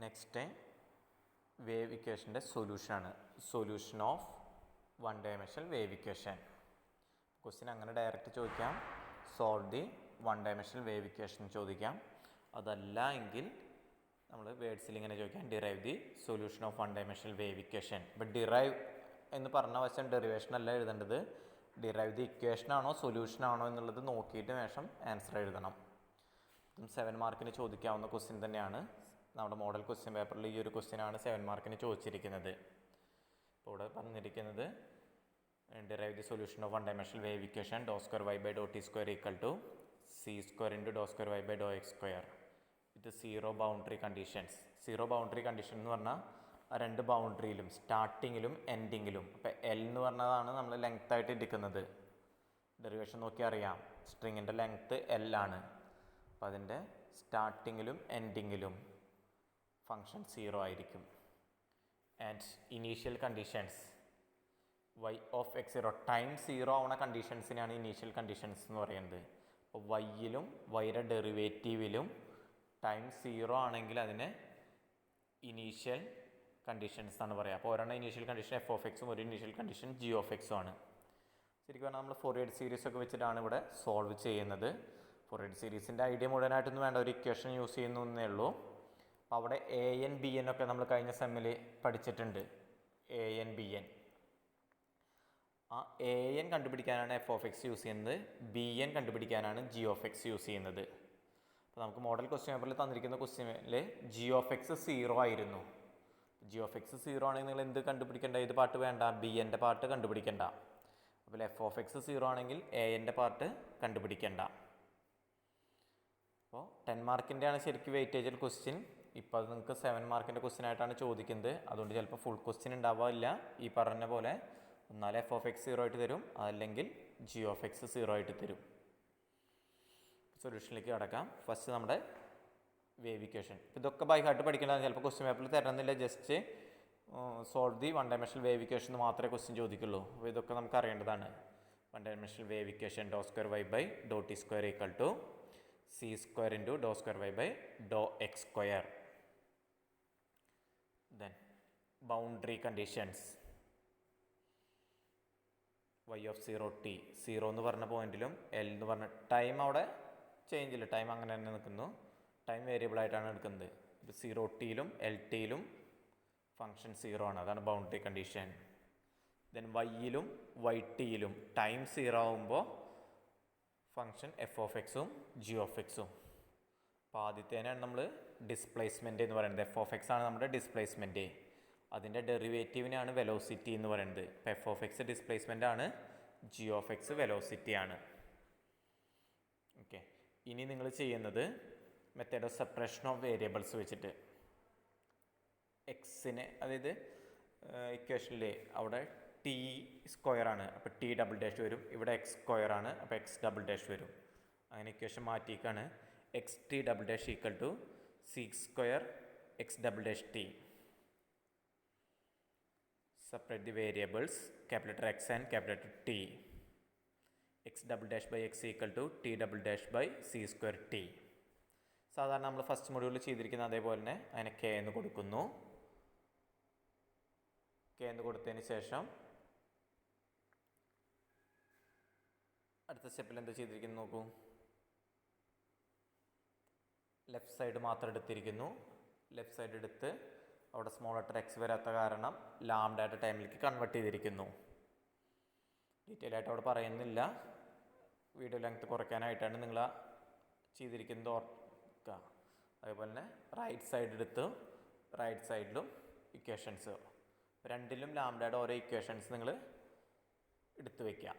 Next wave ഇക്വേഷൻ്റെ സൊല്യൂഷനാണ്. Solution of one dimensional wave equation. Question അങ്ങനെ ഡയറക്റ്റ് ചോദിക്കാം, solve the one dimensional wave equation ചോദിക്കാം. അതല്ല എങ്കിൽ നമ്മൾ വേർഡ്സിൽ ഇങ്ങനെ ചോദിക്കാം, derive the solution of one dimensional wave equation. ഇപ്പം ഡിറൈവ് എന്ന് പറഞ്ഞ വശം ഡെറിവേഷൻ അല്ല എഴുതേണ്ടത്, ഡിറൈവ് ദി ഇക്വേഷൻ ആണോ സൊല്യൂഷൻ ആണോ എന്നുള്ളത് നോക്കിയിട്ട് വേഷം ആൻസർ എഴുതണം. ഇതും 7 മാർക്കിന് ചോദിക്കാവുന്ന ക്വസ്റ്റ്യൻ തന്നെയാണ്. നമ്മുടെ മോഡൽ ക്വസ്റ്റ്യൻ പേപ്പറിൽ ഈ ഒരു ക്വസ്റ്റ്യനാണ് 7 മാർക്കിന് ചോദിച്ചിരിക്കുന്നത്. ഇപ്പോൾ ഇവിടെ പറഞ്ഞിരിക്കുന്നത് derive the solution of one dimensional wave equation Dr square Y by Dr T square equal to C square into Dr square Y by Dr X square with zero boundary conditions. Zero boundary condition എന്ന് പറഞ്ഞാൽ ആ രണ്ട് ബൗണ്ടറിയിലും സ്റ്റാർട്ടിങ്ങിലും എൻഡിങ്ങിലും. അപ്പോൾ L എന്ന് പറഞ്ഞതാണ് നമ്മൾ length ആയിട്ട് എടുക്കുന്നത്. ഡെറിവേഷൻ നോക്കി അറിയാം, സ്ട്രിങ്ങിൻ്റെ ലെങ്ത്ത് എൽ ആണ്. അപ്പോൾ അതിൻ്റെ സ്റ്റാർട്ടിങ്ങിലും എൻഡിങ്ങിലും ഫങ്ഷൻ 0 ആയിരിക്കും. And initial conditions Y of x 0, time 0 ആവുന്ന കണ്ടീഷൻസിനാണ് ഇനീഷ്യൽ കണ്ടീഷൻസ് എന്ന് പറയുന്നത്. അപ്പോൾ വൈയിലും വൈയുടെ ഡെറിവേറ്റീവിലും ടൈം 0 ആണെങ്കിൽ അതിന് ഇനീഷ്യൽ കണ്ടീഷൻസ് എന്നാണ് പറയുക. അപ്പോൾ ഒരെണ്ണം ഇനീഷ്യൽ കണ്ടീഷൻ എഫ് ഓഫ് എക്സും ഒരു ഇനീഷ്യൽ കണ്ടീഷൻ ജി ഓഫ് എക്സും ആണ്. ശരിക്കും പറഞ്ഞാൽ നമ്മൾ ഫോറിയർ സീരീസ് ഒക്കെ വെച്ചിട്ടാണ് ഇവിടെ സോൾവ് ചെയ്യുന്നത്. ഫോറിയർ സീരീസിൻ്റെ ഐഡിയ മുഴുവനായിട്ടൊന്നും വേണ്ട, ഒരു ഇക്വേഷൻ യൂസ് ചെയ്യുന്നു എന്നേ ഉള്ളൂ. അപ്പോൾ അവിടെ എ എൻ ബി എൻ ഒക്കെ നമ്മൾ കഴിഞ്ഞ സെമ്മിൽ പഠിച്ചിട്ടുണ്ട്. എ എൻ ബി എൻ, ആ എ എൻ കണ്ടുപിടിക്കാനാണ് എഫ് ഓഫ് എക്സ് യൂസ് ചെയ്യുന്നത്, ബി എൻ കണ്ടുപിടിക്കാനാണ് ജി ഓഫ് എക്സ് യൂസ് ചെയ്യുന്നത്. അപ്പോൾ നമുക്ക് മോഡൽ ക്വസ്റ്റ്യൻ പേപ്പറിൽ തന്നിരിക്കുന്ന ക്വസ്റ്റ്യനിൽ ജി ഓഫ് എക്സ് 0 ആയിരുന്നു. ജി ഓഫ് എക്സ് 0 ആണെങ്കിൽ നിങ്ങൾ എന്ത് കണ്ടുപിടിക്കേണ്ട, ഏത് പാർട്ട് വേണ്ട, ബി എൻ്റെ പാർട്ട് കണ്ടുപിടിക്കേണ്ട. അപ്പോൾ എഫ് ഓഫ് എക്സ് 0 ആണെങ്കിൽ എ എൻ്റെ പാർട്ട് കണ്ടുപിടിക്കേണ്ട. അപ്പോൾ 10 മാർക്കിൻ്റെ ആണ് ശരിക്കും വെയിറ്റേജൽ ക്വസ്റ്റ്യൻ. ഇപ്പോൾ അത് നിങ്ങൾക്ക് 7 മാർക്കിൻ്റെ ക്വസ്റ്റ്യൻ ആയിട്ടാണ് ചോദിക്കുന്നത്. അതുകൊണ്ട് ചിലപ്പോൾ ഫുൾ ക്വസ്റ്റ്യൻ ഉണ്ടാവില്ല. ഈ പറഞ്ഞ പോലെ ഒന്നാലെ എഫ് ഓഫ് എക്സ് 0 ആയിട്ട് തരും, അതല്ലെങ്കിൽ ജി ഓഫ് എക്സ് 0 ആയിട്ട് തരും. സൊല്യൂഷനിലേക്ക് കടക്കാം. ഫസ്റ്റ് നമ്മുടെ വേവ് ഇക്വേഷൻ. ഇതൊക്കെ ബൈ ഹാർട്ട് പഠിക്കേണ്ടതാണ്, ചിലപ്പോൾ ക്വസ്റ്റ്യൻ പേപ്പറിൽ തരുന്നില്ല. Just solve the one dimensional wave equation മാത്രമേ ക്വസ്റ്റ്യൻ ചോദിക്കുള്ളൂ. അപ്പോൾ ഇതൊക്കെ നമുക്ക് അറിയേണ്ടതാണ്. One dimensional wave equation Dr square Y by Dr T square equal to C square into Dr square Y by Dr X square. Then boundary conditions Y of 0t, 0 എന്ന് പറഞ്ഞ പോയിന്റിലും L എന്ന് പറഞ്ഞ ടൈം അവിടെ change ഇല്ല, time അങ്ങനെ തന്നെ നിൽക്കുന്നു. ടൈം വേരിയബിൾ ആയിട്ടാണ് എടുക്കുന്നത്. ഇപ്പോൾ 0tയിലും എൽ ടിയിലും ഫങ്ഷൻ 0 ആണ്, അതാണ് ബൗണ്ടറി കണ്ടീഷൻ. ദെൻ വൈയിലും വൈ ടിയിലും ടൈം 0 ആകുമ്പോൾ ഫങ്ഷൻ എഫ് ഓഫ് എക്സും ജി ഓഫ് എക്സും. അപ്പോൾ ആദ്യത്തേനാണ് നമ്മൾ ഡിസ്പ്ലേസ്മെൻറ്റ് എന്ന് പറയുന്നത്. എഫ് ഓഫ് എക്സ് ആണ് നമ്മുടെ ഡിസ്പ്ലേസ്മെൻറ്റ്, അതിൻ്റെ ഡെറിവേറ്റീവിനാണ് വെലോസിറ്റി എന്ന് പറയുന്നത്. ഇപ്പോൾ എഫ് ഓഫ് എക്സ് ഡിസ്പ്ലേസ്മെൻ്റ് ആണ്, ജി ഓഫ് എക്സ് വെലോസിറ്റി ആണ്. ഓക്കെ, ഇനി നിങ്ങൾ ചെയ്യുന്നത് method of separation of variables വെച്ചിട്ട് എക്സിനെ, അതായത് ഇക്വേഷനിൽ അവിടെ ടി സ്ക്വയർ ആണ്, അപ്പോൾ ടി ഡബിൾ ഡാഷ് വരും. ഇവിടെ എക്സ് സ്ക്വയർ ആണ്, അപ്പോൾ എക്സ് ഡബിൾ ഡാഷ് വരും. അങ്ങനെ ഇക്വേഷൻ മാറ്റിയിട്ടാണ് X T double dash equal to C square X double dash T. Separate the variables capital letter X and capital letter T. X double dash by X equal to T double dash by C square T. സാധാരണ നമ്മൾ first മൊഡ്യൂളിൽ ചെയ്തിരിക്കുന്ന അതേപോലെ തന്നെ അതിനെ K എന്ന് കൊടുക്കുന്നു. K എന്ന് കൊടുത്തതിന് ശേഷം അടുത്ത സ്റ്റെപ്പിൽ എന്താ ചെയ്തിരിക്കുന്നത് നോക്കൂ. ലെഫ്റ്റ് സൈഡ് മാത്രം എടുത്തിരിക്കുന്നു. ലെഫ്റ്റ് സൈഡ് എടുത്ത് അവിടെ സ്മോൾ ലെറ്റർ എക്സ് വരാത്ത കാരണം ലാംഡയുടെ ടൈമിലേക്ക് കൺവേർട്ട് ചെയ്തിരിക്കുന്നു. ഡീറ്റെയിൽ ആയിട്ട് അവിടെ പറയുന്നില്ല, വീഡിയോ ലെങ്ത് കുറയ്ക്കാനായിട്ടാണ് നിങ്ങൾ ചെയ്തിരിക്കുന്നത് ഓർക്കുക. അതേപോലെ തന്നെ റൈറ്റ് സൈഡ് എടുത്ത് റൈറ്റ് സൈഡിലും ഇക്വേഷൻസ്, രണ്ടിലും ലാംഡയുടെ ഓരോ ഇക്വേഷൻസ് നിങ്ങൾ എടുത്ത് വയ്ക്കുക.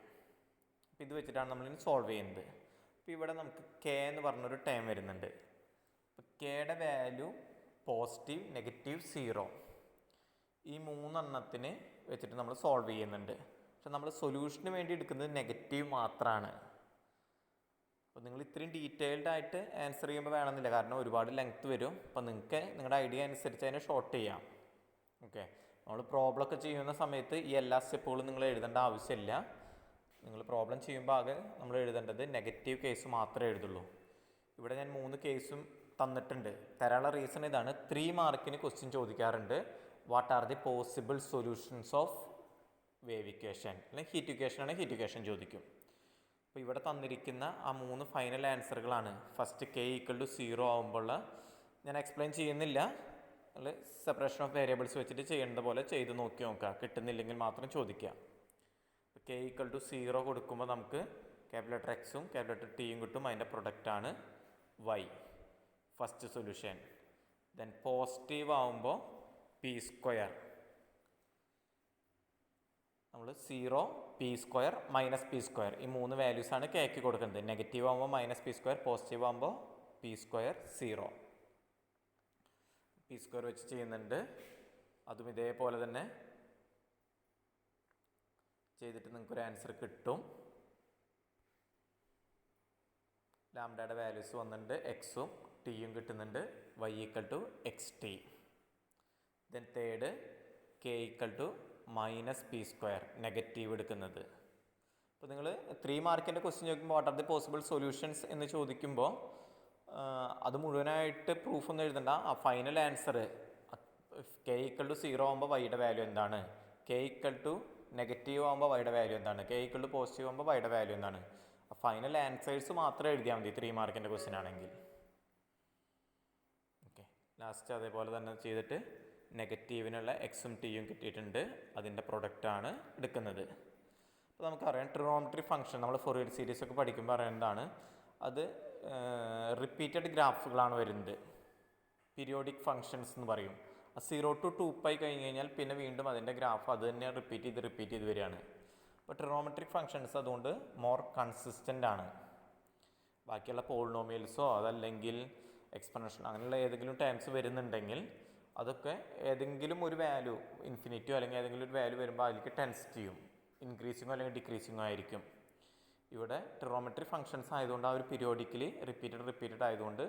അപ്പോൾ ഇത് വെച്ചിട്ടാണ് നമ്മളിനി സോൾവ് ചെയ്യുന്നത്. അപ്പോൾ ഇവിടെ നമുക്ക് കെ എന്ന് പറഞ്ഞൊരു ടൈം വരുന്നുണ്ട്. അപ്പോൾ കെയുടെ വാല്യൂ പോസിറ്റീവ്, നെഗറ്റീവ്, 0, ഈ 3 എണ്ണത്തിന് വെച്ചിട്ട് നമ്മൾ സോൾവ് ചെയ്യുന്നുണ്ട്. പക്ഷെ നമ്മൾ സൊല്യൂഷന് വേണ്ടി എടുക്കുന്നത് നെഗറ്റീവ് മാത്രമാണ്. അപ്പോൾ നിങ്ങൾ ഇത്രയും ഡീറ്റെയിൽഡ് ആയിട്ട് ആൻസർ ചെയ്യുമ്പോൾ വേണമെന്നില്ല, കാരണം ഒരുപാട് ലെങ്ത്ത് വരും. അപ്പോൾ നിങ്ങൾക്ക് നിങ്ങളുടെ ഐഡിയ അനുസരിച്ച് അതിനെ ഷോർട്ട് ചെയ്യാം. ഓക്കെ, നമ്മൾ പ്രോബ്ലം ഒക്കെ ചെയ്യുന്ന സമയത്ത് ഈ എല്ലാ സ്റ്റെപ്പുകളും നിങ്ങൾ എഴുതേണ്ട ആവശ്യമില്ല. നിങ്ങൾ പ്രോബ്ലം ചെയ്യുമ്പോൾ ആകെ നമ്മൾ എഴുതേണ്ടത് നെഗറ്റീവ് കേസ് മാത്രമേ എഴുതുള്ളൂ. ഇവിടെ ഞാൻ 3 കേസും തന്നിട്ടുണ്ട്. തരാനുള്ള റീസൺ ഇതാണ്. 3 മാർക്കിന് ക്വസ്റ്റ്യൻ ചോദിക്കാറുണ്ട്. What are the possible solutions of wave equation, അല്ലെങ്കിൽ ഹീറ്റ് ഇക്വേഷൻ ആണെങ്കിൽ ഹീറ്റ് ഇക്വേഷൻ ചോദിക്കും. അപ്പോൾ ഇവിടെ തന്നിരിക്കുന്ന ആ 3 ഫൈനൽ ആൻസറുകളാണ്. ഫസ്റ്റ് k = 0 ആകുമ്പോൾ ഞാൻ എക്സ്പ്ലെയിൻ ചെയ്യുന്നില്ല, അല്ലെ സെപ്പറേഷൻ ഓഫ് വേരിയബിൾസ് വെച്ചിട്ട് ചെയ്യേണ്ട പോലെ ചെയ്ത് നോക്കി നോക്കുക. കിട്ടുന്നില്ലെങ്കിൽ മാത്രം ചോദിക്കുക. k = 0 കൊടുക്കുമ്പോൾ നമുക്ക് ക്യാപിറ്റൽ എക്സും ക്യാപിറ്റൽ ടിയും കിട്ടും. അതിൻ്റെ പ്രൊഡക്റ്റാണ് y, first solution. Then positive ആവുമ്പോൾ p², നമ്മൾ 0 p² -p², ഈ 3 വാല്യൂസാണ് കേക്ക് കൊടുക്കുന്നത്. നെഗറ്റീവ് ആകുമ്പോൾ -p², പോസിറ്റീവ് ആകുമ്പോൾ p² 0. p² വെച്ച് ചെയ്യുന്നുണ്ട്. അതും ഇതേപോലെ തന്നെ ചെയ്തിട്ട് നിങ്ങൾക്കൊരു ആൻസർ കിട്ടും. ലാംഡയുടെ വാല്യൂസ് വന്നിട്ടുണ്ട്, എക്സും ടിയും കിട്ടുന്നുണ്ട്. y = xt. Then third k = -p², negative എടുക്കുന്നത്. അപ്പോൾ നിങ്ങൾ 3 മാർക്കിൻ്റെ ക്വസ്റ്റ്യൻ ചോദിക്കുമ്പോൾ what are the possible solutions എന്ന് ചോദിക്കുമ്പോൾ അത് മുഴുവനായിട്ട് പ്രൂഫൊന്നും എഴുതണ്ട. ആ ഫൈനൽ ആൻസർ k = 0 ആകുമ്പോൾ വൈയുടെ വാല്യൂ എന്താണ്, k = നെഗറ്റീവ് ആകുമ്പോൾ വൈയുടെ വാല്യൂ എന്താണ്, k = പോസിറ്റീവ് ആകുമ്പോൾ വൈയുടെ വാല്യൂ എന്താണ്, ഫൈനൽ ആൻസേഴ്സ് മാത്രം എഴുതിയാൽ മതി 3 മാർക്കിൻ്റെ ക്വസ്റ്റ്യൻ ആണെങ്കിൽ. ഓക്കെ, ലാസ്റ്റ് അതേപോലെ തന്നെ ചെയ്തിട്ട് നെഗറ്റീവിനുള്ള എക്സും ടിയും കിട്ടിയിട്ടുണ്ട്. അതിൻ്റെ പ്രൊഡക്റ്റാണ് എടുക്കുന്നത്. അപ്പോൾ നമുക്കറിയാം ട്രിഗണോമെട്രി ഫംഗ്ഷൻ നമ്മൾ ഫോറിയർ സീരീസ് ഒക്കെ പഠിക്കുമ്പോൾ അറിയേണ്ടതാണ്. അത് റിപ്പീറ്റഡ് ഗ്രാഫുകളാണ് വരുന്നത്. പീരിയോഡിക് ഫംഗ്ഷൻസ് എന്ന് പറയും. 0 to 2π കഴിഞ്ഞ് കഴിഞ്ഞാൽ പിന്നെ വീണ്ടും അതിൻ്റെ ഗ്രാഫ് അത് തന്നെ റിപ്പീറ്റ് ചെയ്ത് വരികയാണ്. അപ്പോൾ ട്രിഗണോമെട്രിക് ഫംഗ്ഷൻസ് അതുകൊണ്ട് മോർ കൺസിസ്റ്റൻ്റ് ആണ്. ബാക്കിയുള്ള പോളിനോമിയൽസോ അതല്ലെങ്കിൽ എക്സ്പൊണൻഷ്യൽ അങ്ങനെയുള്ള ഏതെങ്കിലും ടേംസ് വരുന്നുണ്ടെങ്കിൽ അതൊക്കെ ഏതെങ്കിലും ഒരു വാല്യൂ ഇൻഫിനിറ്റിയോ അല്ലെങ്കിൽ ഏതെങ്കിലും ഒരു വാല്യൂ വരുമ്പോൾ അതിലേക്ക് ടെൻസ് ചെയ്യും. ഇൻക്രീസിങ്ങോ അല്ലെങ്കിൽ ഡിക്രീസിങ്ങോ ആയിരിക്കും. ഇവിടെ ട്രിഗണോമെട്രി ഫംഗ്ഷൻസ് ആയതുകൊണ്ട് ആ ഒരു പീരിയോഡിക്കലി റിപ്പീറ്റഡ് ആയതുകൊണ്ട്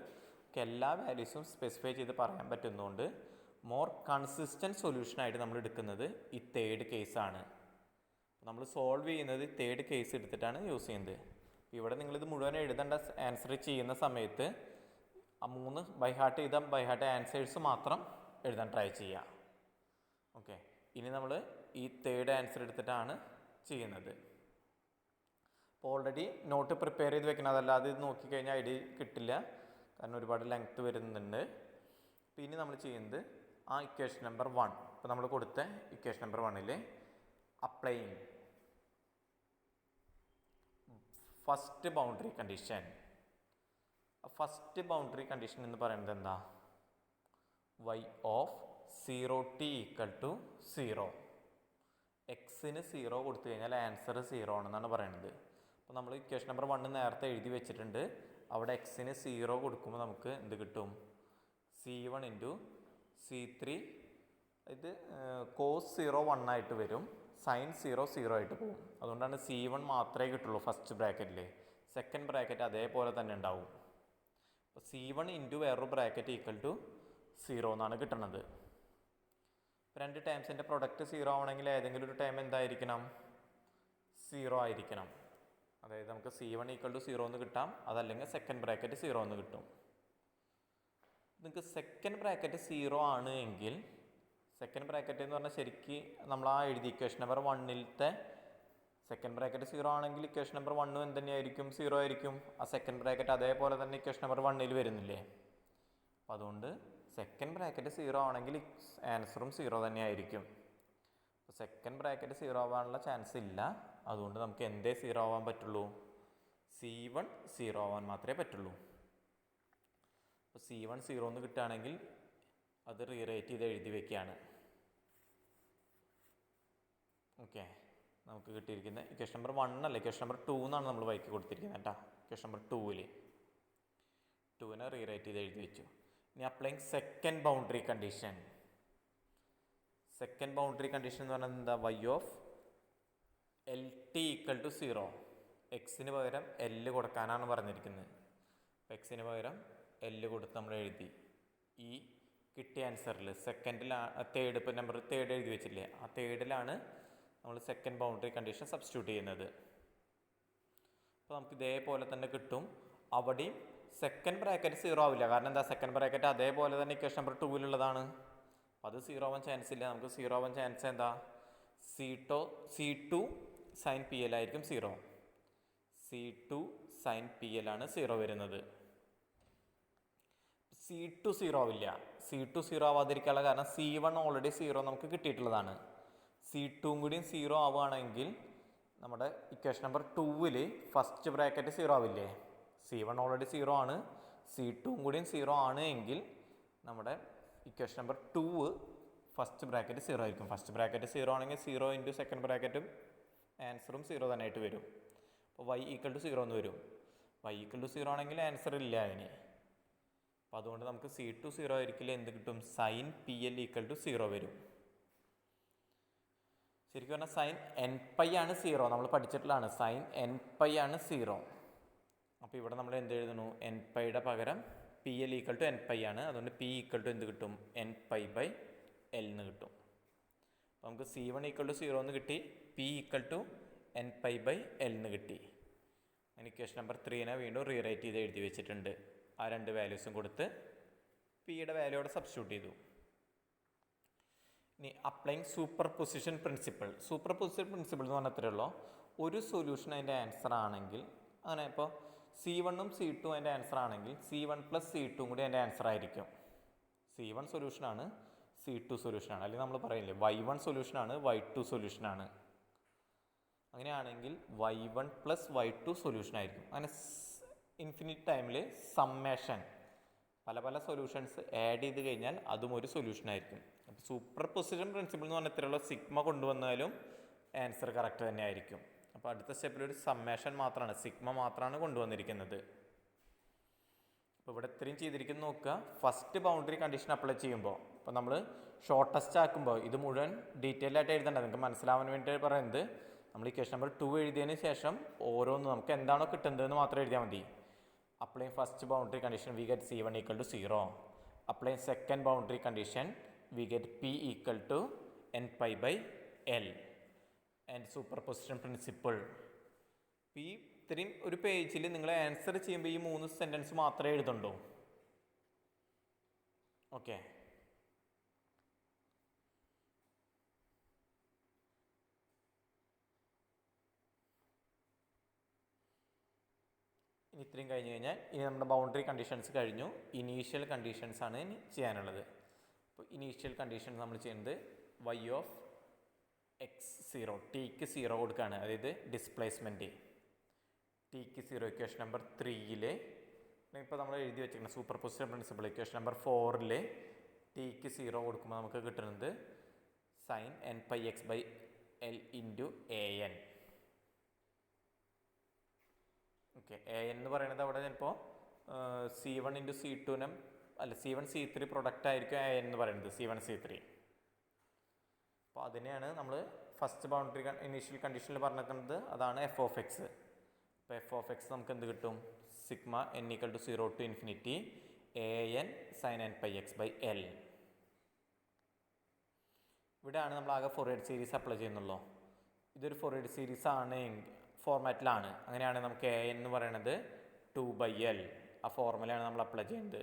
എല്ലാ വാല്യൂസും സ്പെസിഫൈ ചെയ്ത് പറയാൻ പറ്റുന്നതുകൊണ്ട് മോർ കൺസിസ്റ്റൻറ്റ് സൊല്യൂഷനായിട്ട് നമ്മൾ എടുക്കുന്നത് ഈ തേർഡ് കേസാണ്. നമ്മൾ സോൾവ് ചെയ്യുന്നത് തേർഡ് കേസ് എടുത്തിട്ടാണ് യൂസ് ചെയ്യുന്നത്. ഇവിടെ നിങ്ങളിത് മുഴുവൻ എഴുതേണ്ട ആൻസർ ചെയ്യുന്ന സമയത്ത് ആ 3 ബൈഹാർട്ട് ആൻസേഴ്സ് മാത്രം എഴുതാൻ ട്രൈ ചെയ്യുക. ഓക്കെ, ഇനി നമ്മൾ ഈ തേർഡ് ആൻസർ എടുത്തിട്ടാണ് ചെയ്യുന്നത്. അപ്പോൾ ഓൾറെഡി നോട്ട് പ്രിപ്പയർ ചെയ്ത് വെക്കണം, അതല്ലാതെ ഇത് നോക്കിക്കഴിഞ്ഞാൽ ഐഡിയ കിട്ടില്ല, കാരണം ഒരുപാട് ലെങ്ത്ത് വരുന്നുണ്ട്. അപ്പോൾ ഇനി നമ്മൾ ചെയ്യുന്നത് ആ ഇക്വേഷൻ നമ്പർ 1, ഇപ്പോൾ നമ്മൾ കൊടുത്ത equation number 1 applying first boundary condition. First boundary condition എന്ന് പറയുന്നത് എന്താ, y ഓഫ് 0t = 0. എക്സിന് 0 കൊടുത്തു കഴിഞ്ഞാൽ ആൻസർ 0 ആണെന്നാണ് പറയുന്നത്. അപ്പോൾ നമ്മൾ ഇക്വേഷൻ നമ്പർ 1 നേരത്തെ എഴുതി വെച്ചിട്ടുണ്ട്. അവിടെ എക്സിന് 0 കൊടുക്കുമ്പോൾ നമുക്ക് എന്ത് കിട്ടും, c1 × c3. ഇത് cos 0 1 ആയിട്ട് വരും, sin 0 0 ആയിട്ട് പോകും. അതുകൊണ്ടാണ് c1 മാത്രമേ കിട്ടുള്ളൂ ഫസ്റ്റ് ബ്രാക്കറ്റിൽ. സെക്കൻഡ് ബ്രാക്കറ്റ് അതേപോലെ തന്നെ ഉണ്ടാവും. അപ്പോൾ c1 × വേറൊരു ബ്രാക്കറ്റ് = 0 എന്നാണ് കിട്ടുന്നത്. രണ്ട് ടൈംസിൻ്റെ പ്രൊഡക്റ്റ് 0 ആവണമെങ്കിൽ ഏതെങ്കിലും ഒരു ടൈം എന്തായിരിക്കണം, 0 ആയിരിക്കണം. അതായത് നമുക്ക് c1 = 0 എന്ന് കിട്ടാം, അതല്ലെങ്കിൽ സെക്കൻഡ് ബ്രാക്കറ്റ് 0 എന്ന് കിട്ടും. നിങ്ങൾക്ക് സെക്കൻഡ് ബ്രാക്കറ്റ് 0 ആണ് എങ്കിൽ, സെക്കൻഡ് ബ്രാക്കറ്റ് എന്ന് പറഞ്ഞാൽ ശരിക്ക് നമ്മൾ ആ എഴുതി ഇക്വേഷൻ നമ്പർ 1-ത്തെ സെക്കൻഡ് ബ്രാക്കറ്റ് 0 ആണെങ്കിൽ ഇക്വേഷൻ നമ്പർ 1 എന്ത് തന്നെയായിരിക്കും, 0 ആയിരിക്കും. ആ സെക്കൻഡ് ബ്രാക്കറ്റ് അതേപോലെ തന്നെ ഇക്വേഷൻ നമ്പർ 1 വരുന്നില്ലേ. അപ്പോൾ അതുകൊണ്ട് സെക്കൻഡ് ബ്രാക്കറ്റ് 0 ആണെങ്കിൽ ആൻസറും 0 തന്നെയായിരിക്കും. അപ്പോൾ സെക്കൻഡ് ബ്രാക്കറ്റ് 0 ആവാനുള്ള ചാൻസ് ഇല്ല. അതുകൊണ്ട് നമുക്ക് എന്തേ 0 ആവാൻ പറ്റുള്ളൂ, c1 0 ആവാൻ മാത്രമേ പറ്റുള്ളൂ. അപ്പോൾ c1 0 എന്ന് കിട്ടുകയാണെങ്കിൽ അത് റീറൈറ്റ് ചെയ്ത് എഴുതി വയ്ക്കുകയാണ്. ഓക്കെ, നമുക്ക് കിട്ടിയിരിക്കുന്ന ഇക്വേഷൻ നമ്പർ 1 അല്ല, ഇക്വേഷൻ നമ്പർ 2 എന്നാണ് നമ്മൾ വൈക്ക് കൊടുത്തിരിക്കുന്നത് കേട്ടോ. ഇക്വേഷൻ നമ്പർ 2നെ റീറൈറ്റ് ചെയ്ത് എഴുതി വെച്ചു. ഇനി applying second boundary condition. Second boundary condition എന്ന് പറഞ്ഞാൽ എന്താ, y ഓഫ് LT = 0. എക്സിന് പകരം L കൊടുക്കാനാണ് പറഞ്ഞിരിക്കുന്നത്. അപ്പോൾ എക്സിന് പകരം L കൊടുത്ത് നമ്മൾ എഴുതി. ഈ കിട്ടിയ ആൻസറിൽ തേർഡ്, ഇപ്പോൾ നമ്പർ തേർഡ് എഴുതി വെച്ചില്ലേ, ആ തേർഡിലാണ് നമ്മൾ സെക്കൻഡ് ബൗണ്ടറി കണ്ടീഷൻ സബ്സ്റ്റിറ്റ്യൂട്ട് ചെയ്യുന്നത്. അപ്പോൾ നമുക്ക് ഇതേപോലെ തന്നെ കിട്ടും. അവിടെയും സെക്കൻഡ് ബ്രാക്കറ്റ് 0 ആവില്ല. കാരണം എന്താ, സെക്കൻഡ് ബ്രാക്കറ്റ് അതേപോലെ തന്നെ ഇക്വേഷൻ നമ്പർ 2-ലുള്ളതാണ്. അപ്പോൾ അത് 0 ആവാൻ ചാൻസ് ഇല്ല. നമുക്ക് 0 ആവാൻ ചാൻസ് എന്താ, C2 സൈൻ പി എൽ ആയിരിക്കും 0. C2 സൈൻ പി എൽ ആണ് 0 വരുന്നത്. C2 0 ആവില്ല. C2 0 ആവാതിരിക്കാനുള്ള കാരണം C1 ഓൾറെഡി 0 നമുക്ക് കിട്ടിയിട്ടുള്ളതാണ്. C2 കൂടിയും 0 ആവുകയാണെങ്കിൽ നമ്മുടെ ഇക്വേഷൻ നമ്പർ 2-ൽ ഫസ്റ്റ് ബ്രാക്കറ്റ് 0 ആവില്ലേ. C1 ഓൾറെഡി 0 ആണ്, C2 കൂടിയും 0 ആണ് എങ്കിൽ നമ്മുടെ ഇക്വേഷൻ നമ്പർ 2 ഫസ്റ്റ് ബ്രാക്കറ്റ് 0 ആയിരിക്കും. ഫസ്റ്റ് ബ്രാക്കറ്റ് 0 ആണെങ്കിൽ 0 ഇൻറ്റു സെക്കൻഡ് ബ്രാക്കറ്റും ആൻസറും 0 തന്നെ ആയിട്ട് വരും. അപ്പോൾ y ഈക്വൽ ടു 0 എന്ന് വരും. y ഈക്വൽ ടു 0 ആണെങ്കിൽ ആൻസർ ഇല്ല അതിന്. അപ്പോൾ അതുകൊണ്ട് നമുക്ക് C2 0 ആയിരിക്കില്ല, എന്ത് കിട്ടും, sine p l equal to 0 വരും. ശരിക്കും പറഞ്ഞാൽ സൈൻ എൻ പൈ ആണ് 0, നമ്മൾ പഠിച്ചിട്ടുള്ളതാണ്. സൈൻ എൻ പൈ ആണ് 0. അപ്പോൾ ഇവിടെ നമ്മൾ എന്ത് എഴുതുന്നു, എൻ പൈയുടെ പകരം p l equal to n pi ആണ്. അതുകൊണ്ട് പി ഈക്വൽ ടു എന്ത് കിട്ടും, എൻ പൈ ബൈ എൽ എന്ന് കിട്ടും. അപ്പോൾ നമുക്ക് C1 ഈക്വൽ ടു 0 എന്ന് കിട്ടി, p equal to n pi by l എന്ന് കിട്ടി. അങ്ങനെ ഇക്വേഷൻ നമ്പർ 3-നെ വീണ്ടും റീറൈറ്റ് ചെയ്ത് എഴുതി വെച്ചിട്ടുണ്ട്. ആ രണ്ട് വാല്യൂസും കൊടുത്ത് പിയുടെ വാല്യൂ അവിടെ സബ്സ്റ്റിറ്റ്യൂട്ട് ചെയ്തു. ഇനി applying super position principle. Super position principle എന്ന് പറഞ്ഞാൽ അത്രയേ ഉള്ളൂ, ഒരു സൊല്യൂഷൻ അതിൻ്റെ ആൻസർ ആണെങ്കിൽ, അങ്ങനെ ഇപ്പോൾ C1ഉം C2 അതിൻ്റെ ആൻസർ ആണെങ്കിൽ C1 പ്ലസ് C2 കൂടി അതിൻ്റെ ആൻസർ ആയിരിക്കും. C1 സൊല്യൂഷനാണ്, C2 സൊല്യൂഷനാണ്. അല്ലെങ്കിൽ നമ്മൾ പറയില്ലേ Y1 സൊല്യൂഷനാണ്, Y2 സൊല്യൂഷനാണ്. അങ്ങനെയാണെങ്കിൽ Y1 പ്ലസ് Y2 സൊല്യൂഷൻ ആയിരിക്കും. അങ്ങനെ ഇൻഫിനിറ്റ് ടൈമിൽ സമ്മേഷൻ പല പല സൊല്യൂഷൻസ് ആഡ് ചെയ്ത് കഴിഞ്ഞാൽ അതും ഒരു സൊല്യൂഷൻ ആയിരിക്കും. അപ്പോൾ സൂപ്പർ പൊസിഷൻ പ്രിൻസിപ്പിൾ എന്ന് പറഞ്ഞാൽ ഇത്രയുള്ള സിഗ്മ കൊണ്ടുവന്നാലും ആൻസർ കറക്റ്റ് തന്നെ ആയിരിക്കും. അപ്പോൾ അടുത്ത സ്റ്റെപ്പിൽ ഒരു സമ്മേഷൻ മാത്രമാണ്, സിഗ്മ മാത്രമാണ് കൊണ്ടുവന്നിരിക്കുന്നത്. അപ്പോൾ ഇവിടെ ഇത്രയും ചെയ്തിരിക്കുന്നത് നോക്കുക. ഫസ്റ്റ് ബൗണ്ടറി കണ്ടീഷൻ അപ്ലൈ ചെയ്യുമ്പോൾ, അപ്പോൾ നമ്മൾ ഷോർട്ടസ്റ്റ് ആക്കുമ്പോൾ ഇത് മുഴുവൻ ഡീറ്റെയിൽ ആയിട്ട് എഴുതേണ്ട, നിങ്ങൾക്ക് മനസ്സിലാവാൻ വേണ്ടി പറയുന്നത്, നമ്മൾ ഇക്വേഷൻ നമ്പർ 2 എഴുതിയതിന് ശേഷം ഓരോന്ന് നമുക്ക് എന്താണോ കിട്ടുന്നതെന്ന് മാത്രം എഴുതിയാൽ മതി. Applying first boundary condition, we get C1 equal to 0. Applying second boundary condition, we get P equal to n pi by L. And superposition principle. P ഇത്രയും ഒരു പേജിൽ നിങ്ങൾ ആൻസർ ചെയ്യുമ്പോൾ ഈ 3 സെൻറ്റൻസ് മാത്രമേ എഴുതുള്ളൂ. ഓക്കെ, ഇനി ഇത്രയും കഴിഞ്ഞ് കഴിഞ്ഞാൽ ഇനി നമ്മുടെ ബൗണ്ടറി കണ്ടീഷൻസ് കഴിഞ്ഞു. ഇനീഷ്യൽ കണ്ടീഷൻസ് ആണ് ഇനി ചെയ്യാനുള്ളത്. അപ്പോൾ ഇനീഷ്യൽ കണ്ടീഷൻസ് നമ്മൾ ചെയ്യുന്നത് y ഓഫ് x0, ടിക്ക് 0 കൊടുക്കുകയാണ്, അതായത് ഡിസ്പ്ലേസ്മെൻറ്റ് ടിക്ക് 0. ഇക്വേഷൻ നമ്പർ 3-ൽ ഇപ്പോൾ നമ്മൾ എഴുതി വെച്ചിരിക്കുന്ന superposition principle equation number 4-ൽ ടിക്ക് 0 കൊടുക്കുമ്പോൾ നമുക്ക് കിട്ടുന്നത് sine N pi X by L into A N. Okay, A N എന്ന് പറയുന്നത് അവിടെ ചിലപ്പോൾ C1 ഇൻറ്റു C2 അല്ല C1 C3 പ്രൊഡക്റ്റ് ആയിരിക്കും എ എൻ എന്ന് പറയുന്നത്, C1 C3. അപ്പോൾ അതിനെയാണ് നമ്മൾ ഫസ്റ്റ് ബൗണ്ടറി ഇനീഷ്യൽ കണ്ടീഷനിൽ പറഞ്ഞിരിക്കുന്നത്, അതാണ് എഫ് ഓഫ് എക്സ്. അപ്പോൾ എഫ് ഓഫ് എക്സ് നമുക്ക് എന്ത് കിട്ടും, sigma n equal to 0 to infinity a n sine N pi X by l. ഇവിടെയാണ് നമ്മൾ ആകെ ഫോർവേഡ് സീരീസ് അപ്ലൈ ചെയ്യുന്നുള്ളൂ. ഇതൊരു ഫോർവേഡ് സീരീസ് ആണ് ഫോർമാറ്റിലാണ്. അങ്ങനെയാണ് നമുക്ക് എ എന്ന് പറയുന്നത് 2/L, ആ ഫോർമുലയാണ് നമ്മൾ അപ്ലൈ ചെയ്യുന്നത്.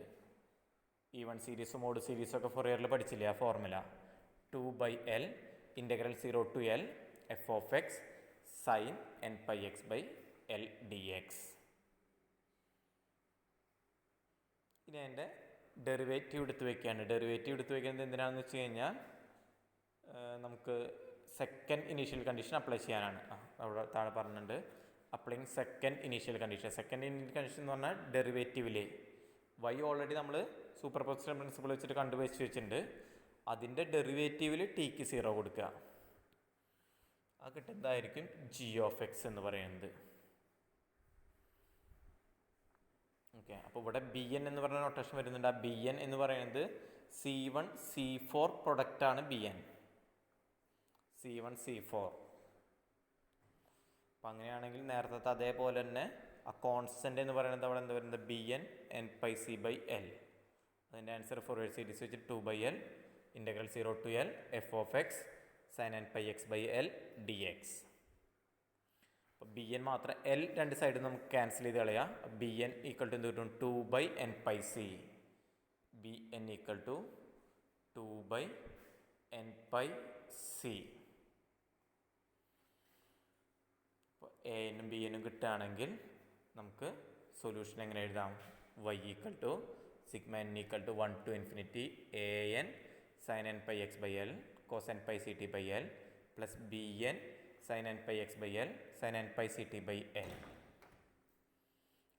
ഈവൺ സീരീസും മോഡ് സീരീസും ഒക്കെ ഫോറിയറിൽ പഠിച്ചില്ലേ ആ formula. 2/L integral 0 to L f of x sine N pi X by l d x. ഇനി അതിൻ്റെ ഡെറിവേറ്റീവ് എടുത്ത് വയ്ക്കുകയാണ്. ഡെറിവേറ്റീവ് എടുത്ത് വയ്ക്കുന്നത് എന്തിനാണെന്ന് വെച്ച് കഴിഞ്ഞാൽ നമുക്ക് സെക്കൻഡ് ഇനീഷ്യൽ കണ്ടീഷൻ അപ്ലൈ ചെയ്യാനാണ്. അവിടെ താഴെ പറഞ്ഞിട്ടുണ്ട് applying second initial condition. Second initial condition എന്ന് പറഞ്ഞാൽ ഡെറിവേറ്റീവിൽ y ഓൾറെഡി നമ്മൾ സൂപ്പർ പൊസിഷൻ പ്രിൻസിപ്പിൾ വെച്ചിട്ട് കണ്ടുവച്ച് വെച്ചിട്ടുണ്ട്. അതിൻ്റെ ഡെറിവേറ്റീവിൽ ടിക്ക് 0 കൊടുക്കുക. ആ കിട്ടുന്നതായിരിക്കും ജി ഓഫ് എക്സ് എന്ന് പറയുന്നത്. ഓക്കെ, അപ്പോൾ ഇവിടെ ബി എൻ എന്ന് പറഞ്ഞ നൊട്ടേഷൻ വരുന്നുണ്ട്. ആ ബി എൻ എന്ന് പറയുന്നത് C1 C4 പ്രൊഡക്റ്റാണ് ബി എൻ, C1 C4. അപ്പം അങ്ങനെയാണെങ്കിൽ നേരത്തെ അതേപോലെ തന്നെ ആ കോൺസ്റ്റൻ്റ് എന്ന് പറയുന്നത് അവിടെ എന്താ വരുന്നത്, b n n pi c by l. അതിൻ്റെ ആൻസർ ഫോർവേഡ് സീരീസ് വെച്ചിട്ട് 2/L integral 0 to L f of x sine N pi X by l d x. അപ്പോൾ ബി എൻ മാത്രം എൽ രണ്ട് സൈഡിൽ നമുക്ക് ക്യാൻസൽ ചെയ്ത് കളയാം. ബി എൻ ഈക്വൽ ടു എന്ത് കിട്ടും? 2/n/c. B n equal to 2/n/c. അപ്പോൾ എ എനും ബി എനും കിട്ടുകയാണെങ്കിൽ നമുക്ക് സൊല്യൂഷൻ എങ്ങനെ എഴുതാം? y equal to sigma n equal to 1 to infinity an sin n pi x by l cos n pi ct by l plus B N sin n pi x by l sin n pi ct by l.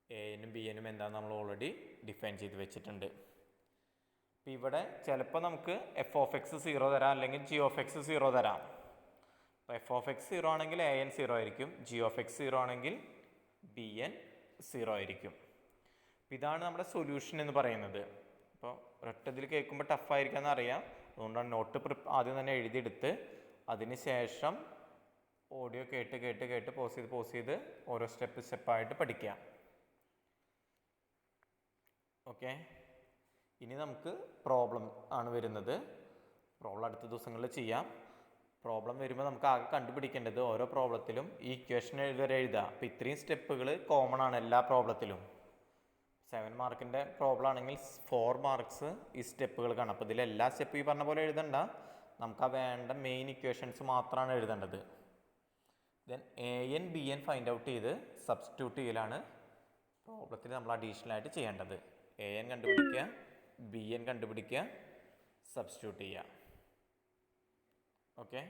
A എനും B എനും എന്താണെന്ന് നമ്മൾ already define ചെയ്ത് വെച്ചിട്ടുണ്ട്. അപ്പോൾ ഇവിടെ ചിലപ്പോൾ നമുക്ക് എഫ് ഓഫ് എക്സ് 0 തരാം, അല്ലെങ്കിൽ ജി ഓഫ് എക്സ് 0 തരാം. അപ്പോൾ എഫ് ഓഫ് എക്സ് 0 ആണെങ്കിൽ എ എൻ 0 ആയിരിക്കും, ജി ഓഫ് എക്സ് 0 ആണെങ്കിൽ ബി എൻ 0 ആയിരിക്കും. അപ്പോൾ ഇതാണ് നമ്മുടെ സൊല്യൂഷൻ എന്ന് പറയുന്നത്. അപ്പോൾ ഒരൊറ്റതിൽ കേൾക്കുമ്പോൾ ടഫായിരിക്കാമെന്ന് അറിയാം, അതുകൊണ്ടാണ് നോട്ട് ആദ്യം തന്നെ എഴുതിയെടുത്ത് അതിന് ശേഷം ഓഡിയോ കേട്ട് കേട്ട് കേട്ട് പോസ് ചെയ്ത് ഓരോ സ്റ്റെപ്പായിട്ട് പഠിക്കാം. ഓക്കെ, ഇനി നമുക്ക് പ്രോബ്ലം ആണ് വരുന്നത്. പ്രോബ്ലം അടുത്ത ദിവസങ്ങളിൽ ചെയ്യാം. പ്രോബ്ലം വരുമ്പോൾ നമുക്ക് ആകെ കണ്ടുപിടിക്കേണ്ടത് ഓരോ പ്രോബ്ലത്തിലും ഈ ഇക്വേഷൻ വരെ എഴുതുക. അപ്പോൾ ഇത്രയും സ്റ്റെപ്പുകൾ കോമൺ ആണ് എല്ലാ പ്രോബ്ലത്തിലും. 7 മാർക്കിൻ്റെ പ്രോബ്ലം ആണെങ്കിൽ 4 മാർക്സ് ഈ സ്റ്റെപ്പുകൾ കാണാം. അപ്പോൾ ഇതിൽ എല്ലാ സ്റ്റെപ്പും ഈ പറഞ്ഞ പോലെ എഴുതണ്ട, നമുക്ക് ആ വേണ്ട മെയിൻ ഇക്വേഷൻസ് മാത്രമാണ് എഴുതേണ്ടത്. Then A N B N find out ചെയ്ത് സബ്സ്റ്റിറ്റ്യൂട്ട് ചെയ്യലാണ് പ്രോബ്ലത്തിൽ നമ്മൾ അഡീഷണൽ ആയിട്ട് ചെയ്യേണ്ടത്. എ എൻ കണ്ടുപിടിക്കുക, ബി എൻ കണ്ടുപിടിക്കുക, സബ്സ്റ്റിറ്റ്യൂട്ട് ചെയ്യുക. ഓക്കെ.